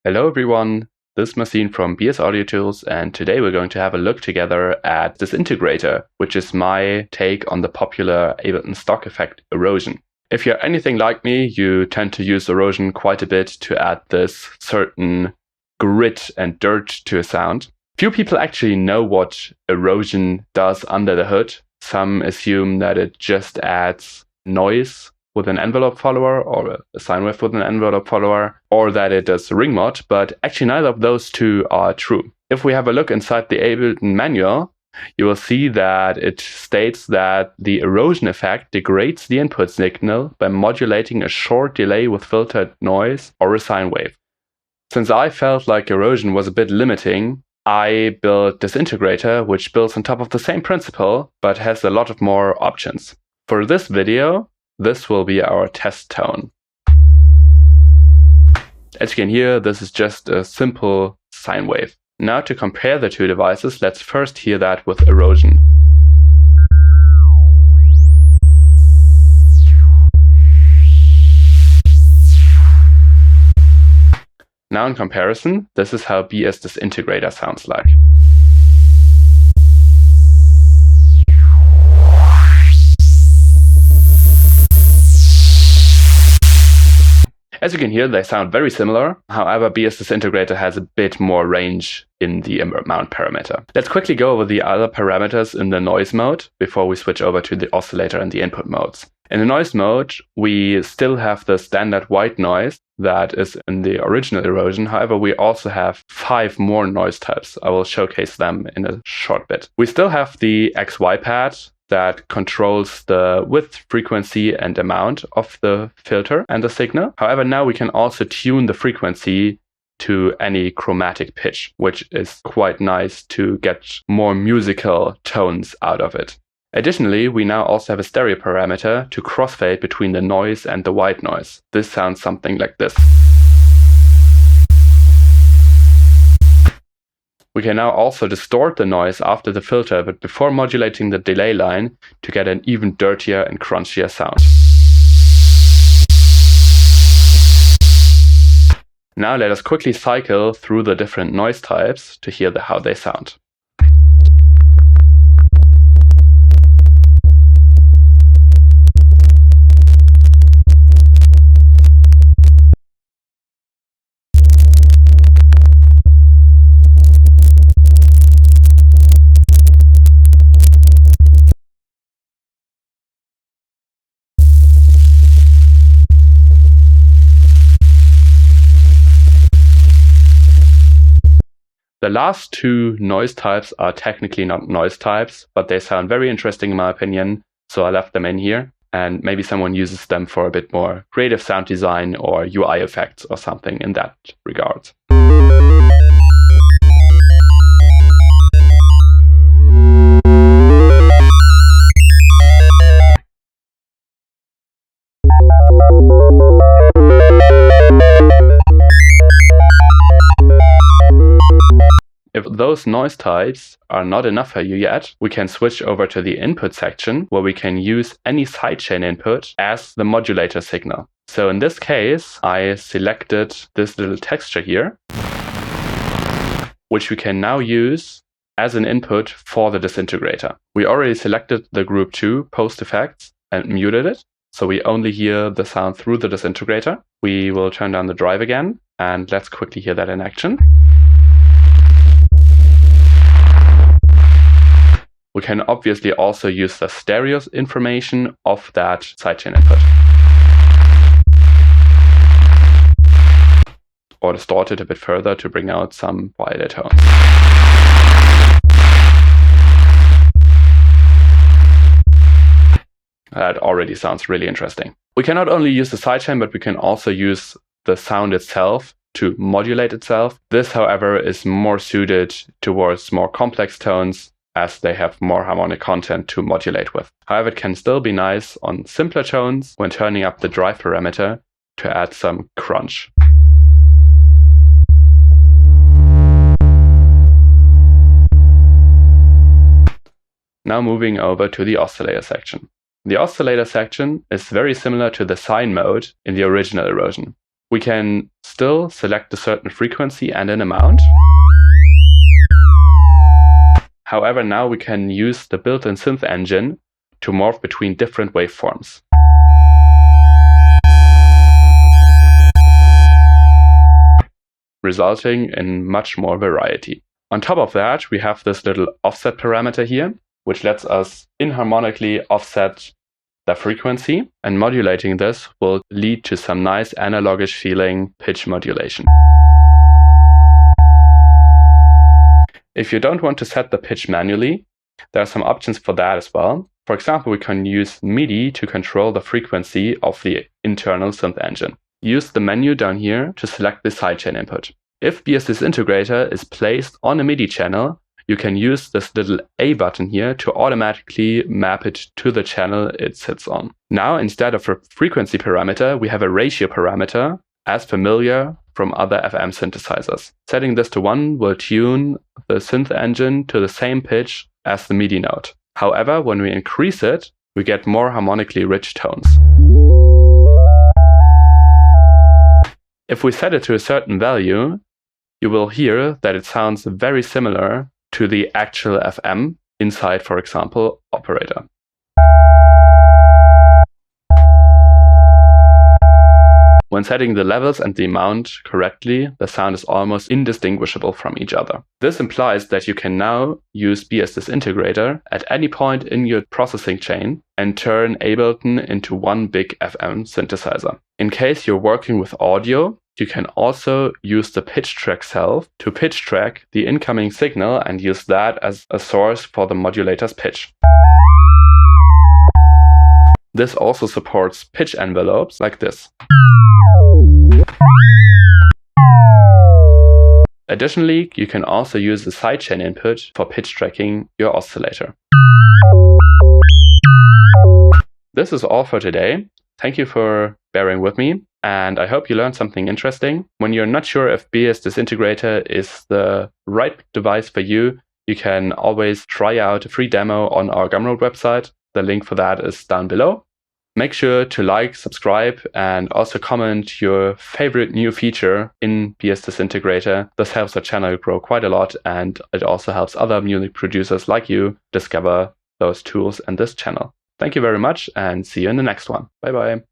Hello everyone, this is Marcin from B.S Audio Tools, and today we're going to have a look together at Disintegrator, which is my take on the popular Ableton stock effect Erosion. If you're anything like me, you tend to use Erosion quite a bit to add this certain grit and dirt to a sound. Few people actually know what Erosion does under the hood. Some assume that it just adds noise with an envelope follower or a sine wave with an envelope follower, or that it does ring mod, but actually neither of those two are true. If we have a look inside the Ableton manual, you will see that it states that the erosion effect degrades the input signal by modulating a short delay with filtered noise or a sine wave. Since I felt like erosion was a bit limiting, I built Disintegrator, which builds on top of the same principle, but has a lot of more options. For this video, this will be our test tone. As you can hear, this is just a simple sine wave. Now to compare the two devices, let's first hear that with Erosion. Now in comparison, this is how B.S Disintegrator sounds like. As you can hear, they sound very similar. However, B.S Disintegrator has a bit more range in the amount parameter. Let's quickly go over the other parameters in the noise mode before we switch over to the oscillator and the input modes. In the noise mode, we still have the standard white noise that is in the original Erosion. However, we also have 5 more noise types. I will showcase them in a short bit. We still have the XY pad that controls the width, frequency, and amount of the filter and the signal. However, now we can also tune the frequency to any chromatic pitch, which is quite nice to get more musical tones out of it. Additionally, we now also have a stereo parameter to crossfade between the noise and the white noise. This sounds something like this. We can now also distort the noise after the filter, but before modulating the delay line to get an even dirtier and crunchier sound. Now let us quickly cycle through the different noise types to hear how they sound. The last two noise types are technically not noise types, but they sound very interesting in my opinion, so I left them in here, and maybe someone uses them for a bit more creative sound design or UI effects or something in that regard. If those noise types are not enough for you yet, we can switch over to the input section where we can use any sidechain input as the modulator signal. So in this case, I selected this little texture here, which we can now use as an input for the Disintegrator. We already selected the group 2 post effects and muted it, so we only hear the sound through the Disintegrator. We will turn down the drive again, and let's quickly hear that in action. We can obviously also use the stereo information of that sidechain input. Or distort it a bit further to bring out some quieter tones. That already sounds really interesting. We can not only use the sidechain, but we can also use the sound itself to modulate itself. This, however, is more suited towards more complex tones, as they have more harmonic content to modulate with. However, it can still be nice on simpler tones when turning up the drive parameter to add some crunch. Now moving over to the oscillator section. The oscillator section is very similar to the sine mode in the original Erosion. We can still select a certain frequency and an amount. However, now we can use the built-in synth engine to morph between different waveforms. Resulting in much more variety. On top of that, we have this little offset parameter here, which lets us inharmonically offset the frequency, and modulating this will lead to some nice analogish feeling pitch modulation. If you don't want to set the pitch manually, there are some options for that as well. For example, we can use MIDI to control the frequency of the internal synth engine. Use the menu down here to select the sidechain input. If B.S Disintegrator is placed on a MIDI channel, you can use this little A button here to automatically map it to the channel it sits on. Now, instead of a frequency parameter, we have a ratio parameter, as familiar from other FM synthesizers. Setting this to 1 will tune the synth engine to the same pitch as the MIDI note. However, when we increase it, we get more harmonically rich tones. If we set it to a certain value, you will hear that it sounds very similar to the actual FM inside, for example, operator. When setting the levels and the amount correctly, the sound is almost indistinguishable from each other. This implies that you can now use B.S Disintegrator at any point in your processing chain and turn Ableton into one big FM synthesizer. In case you're working with audio, you can also use the pitch track itself to pitch track the incoming signal and use that as a source for the modulator's pitch. This also supports pitch envelopes like this. Additionally, you can also use the sidechain input for pitch tracking your oscillator. This is all for today. Thank you for bearing with me, and I hope you learned something interesting. When you're not sure if B.S Disintegrator is the right device for you, you can always try out a free demo on our Gumroad website. The link for that is down below. Make sure to like, subscribe, and also comment your favorite new feature in B.S Disintegrator. This helps our channel grow quite a lot, and it also helps other music producers like you discover those tools and this channel. Thank you very much, and see you in the next one. Bye bye.